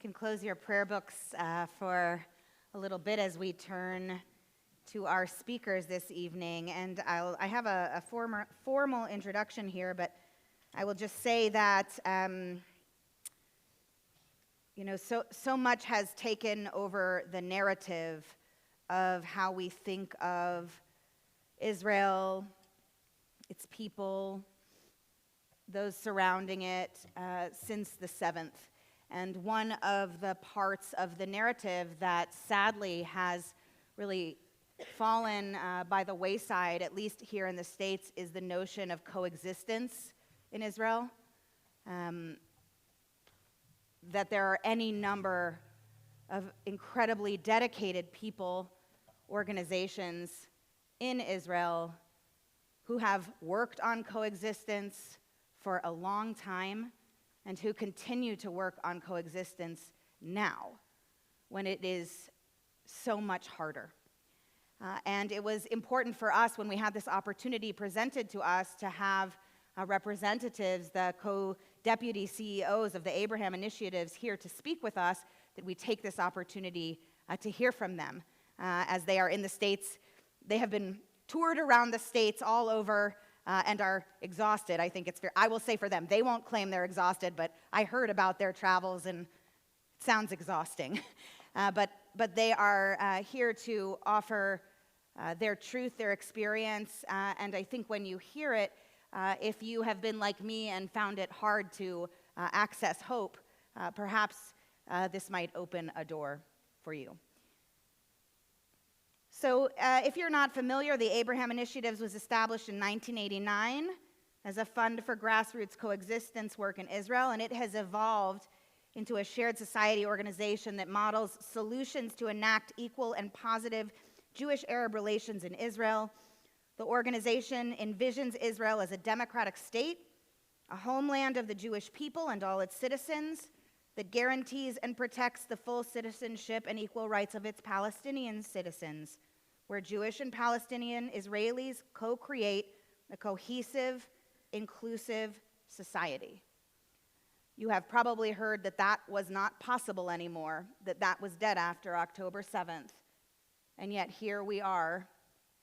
can close your prayer books for a little bit as we turn to our speakers this evening. And I have a formal introduction here, but I will just say that so much has taken over the narrative of how we think of Israel, its people, those surrounding it since the 7th. And one of the parts of the narrative that sadly has really fallen by the wayside, at least here in the States, is the notion of coexistence in Israel. That there are any number of incredibly dedicated people, organizations in Israel who have worked on coexistence for a long time and who continue to work on coexistence now when it is so much harder. And it was important for us when we had this opportunity presented to us to have representatives, the co-deputy CEOs of the Abraham Initiatives here to speak with us, that we take this opportunity to hear from them. As they are in the States, they have been toured around the States all over and are exhausted. I think it's fair. I will say for them, they won't claim they're exhausted, but I heard about their travels and it sounds exhausting. But they are here to offer their truth, their experience, and I think when you hear it, if you have been like me and found it hard to access hope, perhaps this might open a door for you. So if you're not familiar, the Abraham Initiatives was established in 1989 as a fund for grassroots coexistence work in Israel, and it has evolved into a shared society organization that models solutions to enact equal and positive Jewish-Arab relations in Israel. The organization envisions Israel as a democratic state, a homeland of the Jewish people and all its citizens that guarantees and protects the full citizenship and equal rights of its Palestinian citizens, where Jewish and Palestinian Israelis co-create a cohesive, inclusive society. You have probably heard that that was not possible anymore, that was dead after October 7th. And yet here we are,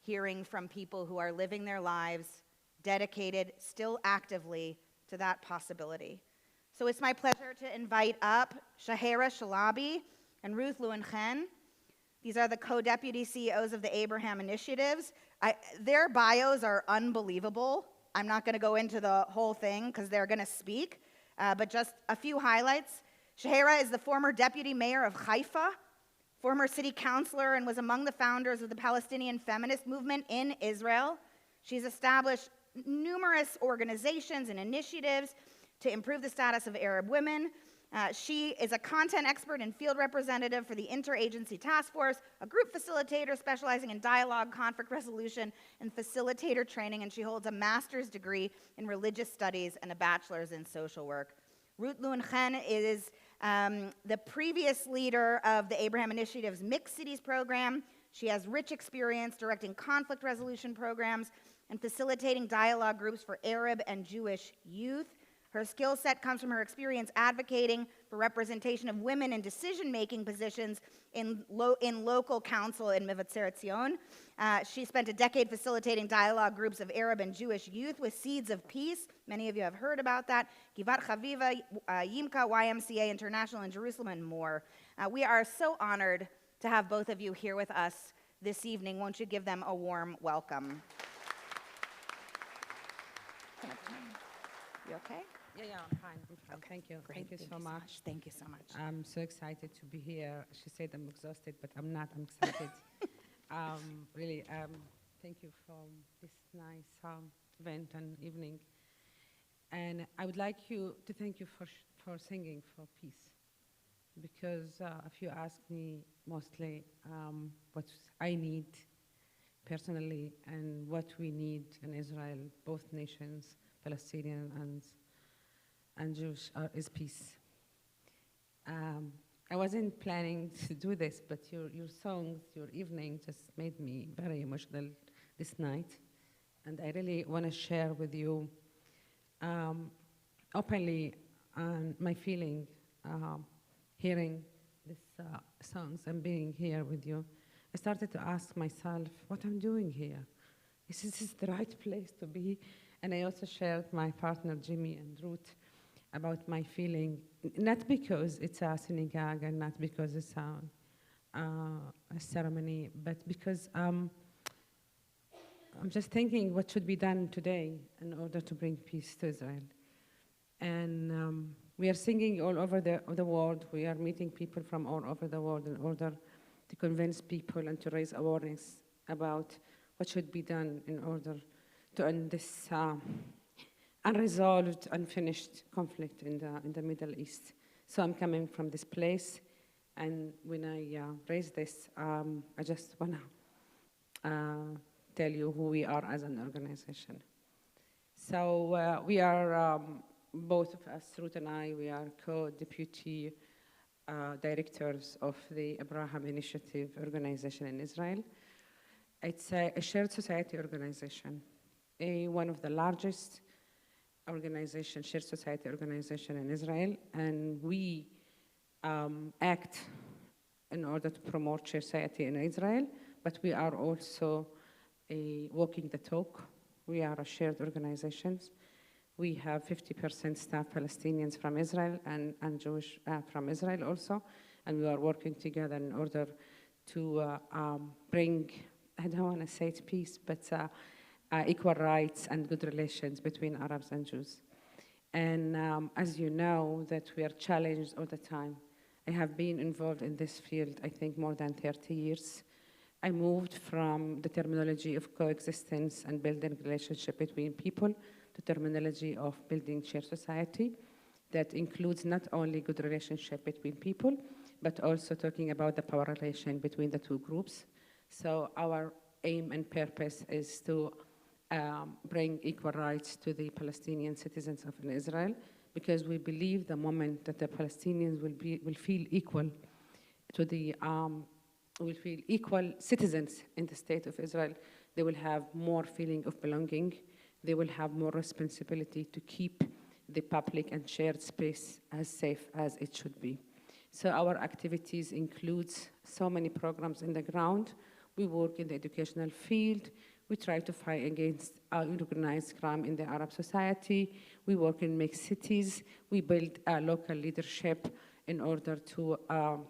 hearing from people who are living their lives dedicated still actively to that possibility. So it's my pleasure to invite up Shahira, Shalaby, and Ruth, Lewin-Chen. These are the co-deputy CEOs of the Abraham Initiatives. Their bios are unbelievable. I'm not going to go into the whole thing because they're going to speak, but just a few highlights. Shahira is the former deputy mayor of Haifa, former city councilor, and was among the founders of the Palestinian feminist movement in Israel. She's established numerous organizations and initiatives to improve the status of Arab women. She is a content expert and field representative for the Interagency Task Force, a group facilitator specializing in dialogue, conflict resolution, and facilitator training, and she holds a master's degree in religious studies and a bachelor's in social work. Ruth Lewin-Chen is the previous leader of the Abraham Initiative's Mixed Cities program. She has rich experience directing conflict resolution programs and facilitating dialogue groups for Arab and Jewish youth. Her skill set comes from her experience advocating for representation of women in decision-making positions in local council in Mevatzeret Zion. She spent a decade facilitating dialogue groups of Arab and Jewish youth with Seeds of Peace. Many of you have heard about that. Givat Chaviva, Yimka, YMCA International in Jerusalem, and more. We are so honored to have both of you here with us this evening. Won't you give them a warm welcome? You okay? Yeah, I'm fine. Okay. Thank you. Great. Thank you so much. Thank you so much. I'm so excited to be here. She said I'm exhausted, but I'm not. I'm excited. Really, thank you for this nice event and evening. And I would like to thank you for singing for peace. Because if you ask me mostly what I need personally and what we need in Israel, both nations, Palestinian and Jewish, is peace. I wasn't planning to do this, but your songs, your evening just made me very emotional this night. And I really want to share with you openly my feeling hearing these songs and being here with you, I started to ask myself what I'm doing here. Is this the right place to be? And I also shared my partner Jimmy and Ruth about my feeling, not because it's a synagogue and not because it's a ceremony, but because I'm just thinking what should be done today in order to bring peace to Israel. And we are singing all over the world. We are meeting people from all over the world in order to convince people and to raise awareness about what should be done in order to end this unresolved, unfinished conflict in the Middle East. So I'm coming from this place, and when I raise this, I just want to tell you who we are as an organization. So we are, both of us, Ruth and I, we are co-deputy directors of the Abraham Initiative organization in Israel. It's a shared society organization, one of the largest shared society organization in Israel, and we act in order to promote shared society in Israel, but we are also walking the talk. We are a shared organization. We have 50% staff Palestinians from Israel and Jewish from Israel also, and we are working together in order to bring, I don't want to say it peace, but equal rights and good relations between Arabs and Jews. And as you know, that we are challenged all the time. I have been involved in this field, I think, more than 30 years. I moved from the terminology of coexistence and building relationship between people to terminology of building shared society that includes not only good relationship between people, but also talking about the power relation between the two groups. So our aim and purpose is to bring equal rights to the Palestinian citizens of Israel, because we believe the moment that the Palestinians will feel equal to the will feel equal citizens in the state of Israel, they will have more feeling of belonging. They will have more responsibility to keep the public and shared space as safe as it should be. So our activities includes so many programs in the ground. We work in the educational field. We try to fight against organized crime in the Arab society. We work in mixed cities. We build local leadership in order to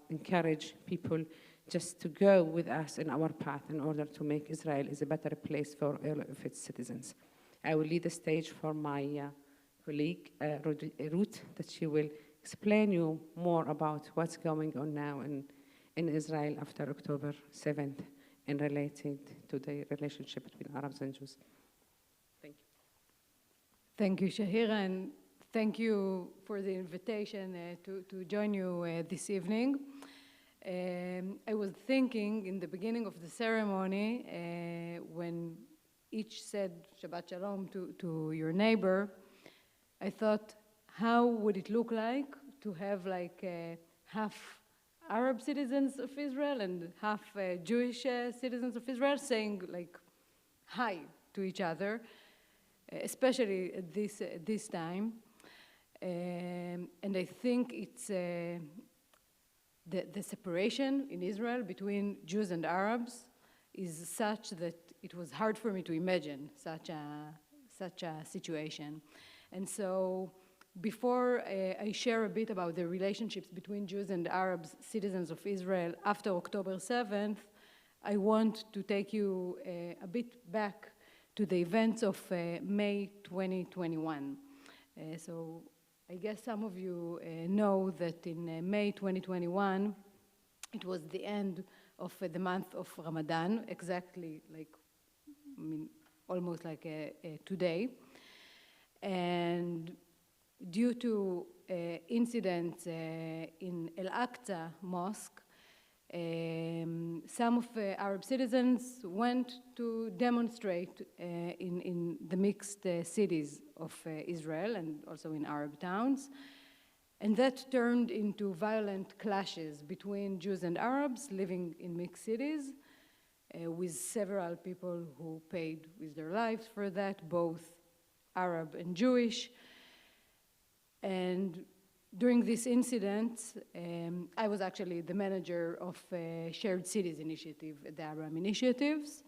encourage people just to go with us in our path in order to make Israel is a better place for all of its citizens. I will lead the stage for my colleague, Ruth, that she will explain you more about what's going on now in Israel after October 7th and related to the relationship between Arabs and Jews. Thank you. Thank you, Shahira, and thank you for the invitation to join you this evening. I was thinking in the beginning of the ceremony when each said Shabbat Shalom to your neighbor, I thought, how would it look like to have like half Arab citizens of Israel and half Jewish citizens of Israel saying like hi to each other, especially at this time. And I think it's the separation in Israel between Jews and Arabs is such that it was hard for me to imagine such a situation. And so before I share a bit about the relationships between Jews and Arabs, citizens of Israel, after October 7th, I want to take you a bit back to the events of May 2021. So I guess some of you know that in May 2021, it was the end of the month of Ramadan, exactly like, I mean, almost like today. And due to incidents in Al-Aqsa Mosque, some of Arab citizens went to demonstrate in the mixed cities of Israel and also in Arab towns. And that turned into violent clashes between Jews and Arabs living in mixed cities, with several people who paid with their lives for that, both Arab and Jewish. And during this incident, I was actually the manager of Shared Cities Initiative at the Abraham Initiatives.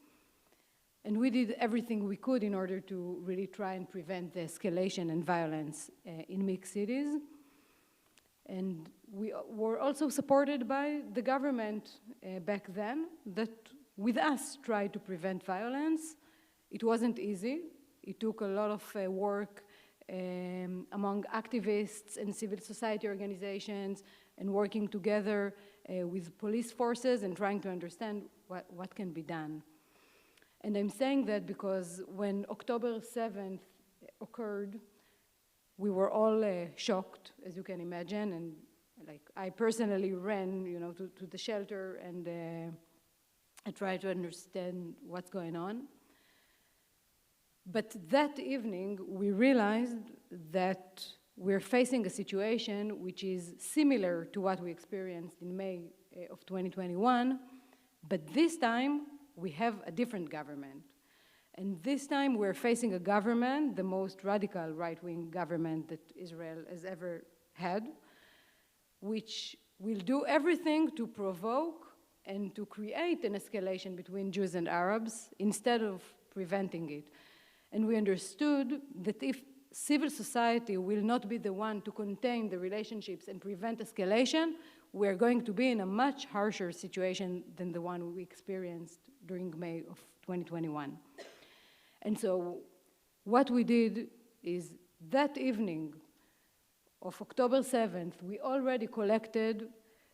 And we did everything we could in order to really try and prevent the escalation and violence in mixed cities. And we were also supported by the government back then that with us tried to prevent violence. It wasn't easy. It took a lot of work among activists and civil society organizations and working together with police forces and trying to understand what can be done. And I'm saying that because when October 7th occurred, we were all shocked, as you can imagine, and like I personally ran, to the shelter and I tried to understand what's going on. But that evening, we realized that we're facing a situation which is similar to what we experienced in May of 2021, but this time we have a different government. And this time we're facing a government, the most radical right-wing government that Israel has ever had, which will do everything to provoke and to create an escalation between Jews and Arabs instead of preventing it. And we understood that if civil society will not be the one to contain the relationships and prevent escalation, we're going to be in a much harsher situation than the one we experienced during May of 2021. And so what we did is that evening of October 7th, we already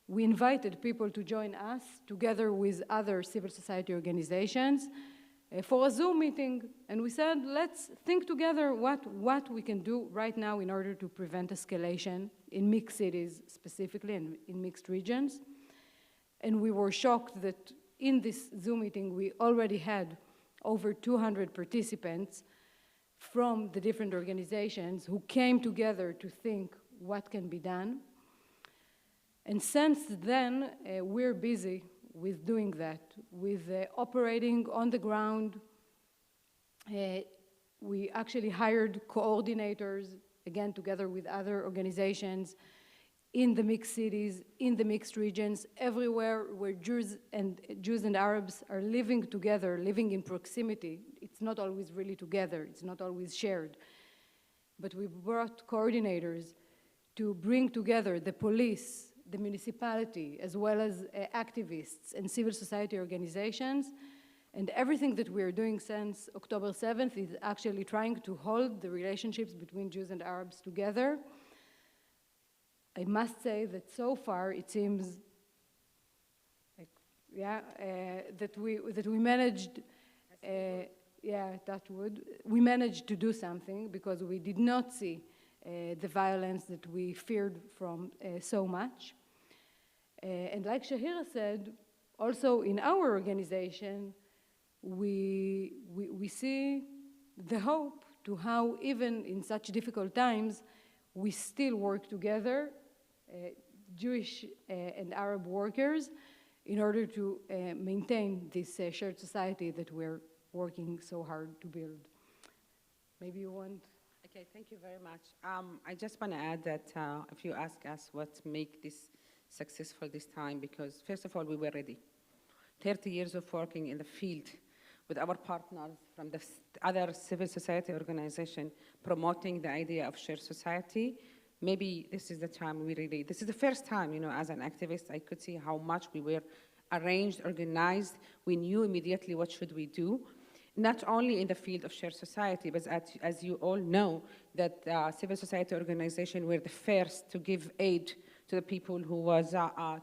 we invited people to join us together with other civil society organizations for a Zoom meeting. And we said, let's think together what we can do right now in order to prevent escalation in mixed cities specifically and in mixed regions. And we were shocked that in this Zoom meeting, we already had over 200 participants from the different organizations who came together to think what can be done. And since then, we're busy with doing that, with operating on the ground. We actually hired coordinators, again, together with other organizations, in the mixed cities, in the mixed regions, everywhere where Jews and Arabs are living together, living in proximity. It's not always really together, it's not always shared. But we brought coordinators to bring together the police, the municipality, as well as activists and civil society organizations. And everything that we're doing since October 7th is actually trying to hold the relationships between Jews and Arabs together. I must say that so far it seems like, that we managed, we managed to do something because we did not see the violence that we feared from so much. And like Shahira said, also in our organization, we see the hope to how even in such difficult times, we still work together, Jewish and Arab workers, in order to maintain this shared society that we're working so hard to build. Maybe you want? Okay, thank you very much. I just want to add that if you ask us what make this successful this time, because first of all, we were ready. 30 years of working in the field with our partners from the other civil society organization promoting the idea of shared society. Maybe this is the time this is the first time, as an activist, I could see how much we were arranged, organized. We knew immediately what should we do, not only in the field of shared society, but as you all know, that civil society organizations were the first to give aid to the people who was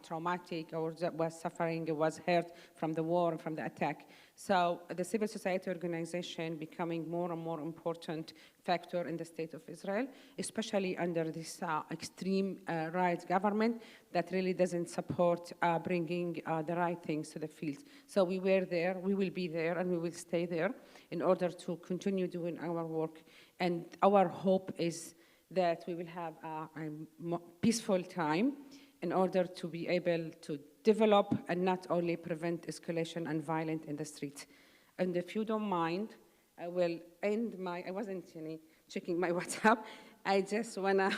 traumatic or that was suffering, was hurt from the war and from the attack. So the civil society organization becoming more and more important factor in the state of Israel, especially under this extreme right government that really doesn't support bringing the right things to the field. So we were there, we will be there, and we will stay there in order to continue doing our work. And our hope is that we will have a peaceful time in order to be able to develop and not only prevent escalation and violence in the streets. And if you don't mind, I will end I wasn't checking my WhatsApp. I just wanna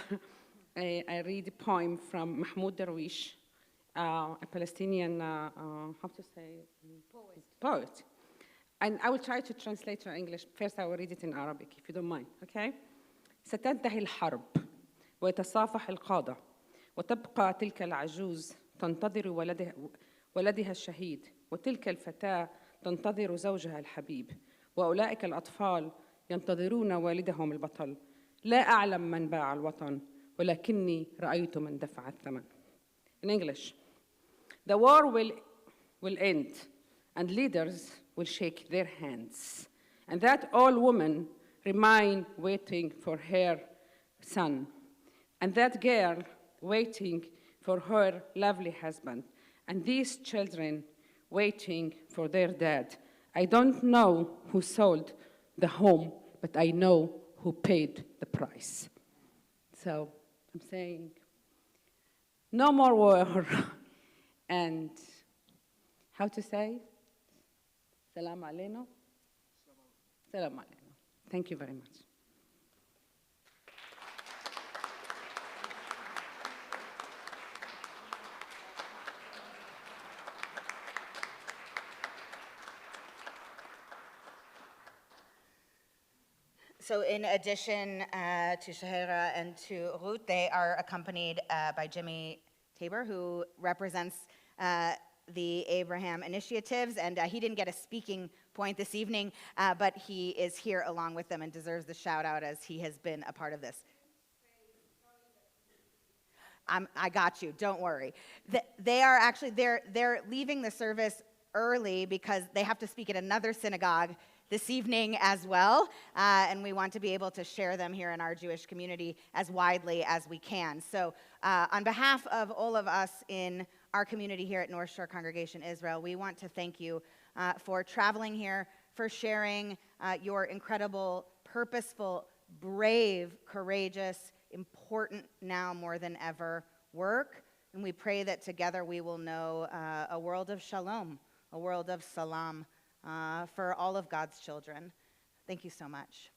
I read a poem from Mahmoud Darwish, a Palestinian, how to say? Poet. And I will try to translate to English. First, I will read it in Arabic, if you don't mind, okay? ستنتهي الحرب ويتصافح القادة وتبقى تلك العجوز تنتظر ولدها الشهيد وتلك الفتاة تنتظر زوجها الحبيب وأولئك الأطفال ينتظرون والدهم البطل لا أعلم من باع الوطن ولكني رأيت من دفع الثمن. In English, the war will end and leaders will shake their hands and that all women remain waiting for her son and that girl waiting for her lovely husband and these children waiting for their dad. I don't know who sold the home, but I know who paid the price. So I'm saying, no more war. And how to say? Salam alaikum. Salam alaikum. Thank you very much. So in addition to Shahira and to Ruth, they are accompanied by Jimmy Tabor, who represents the Abraham Initiatives, and he didn't get a speaking point this evening, but he is here along with them and deserves the shout out as he has been a part of this. I got you, don't worry. They are actually, they're leaving the service early because they have to speak at another synagogue this evening as well, and we want to be able to share them here in our Jewish community as widely as we can. So on behalf of all of us in our community here at North Shore Congregation Israel, we want to thank you for traveling here, for sharing your incredible, purposeful, brave, courageous, important now more than ever work. And we pray that together we will know a world of shalom, a world of salam, for all of God's children. Thank you so much.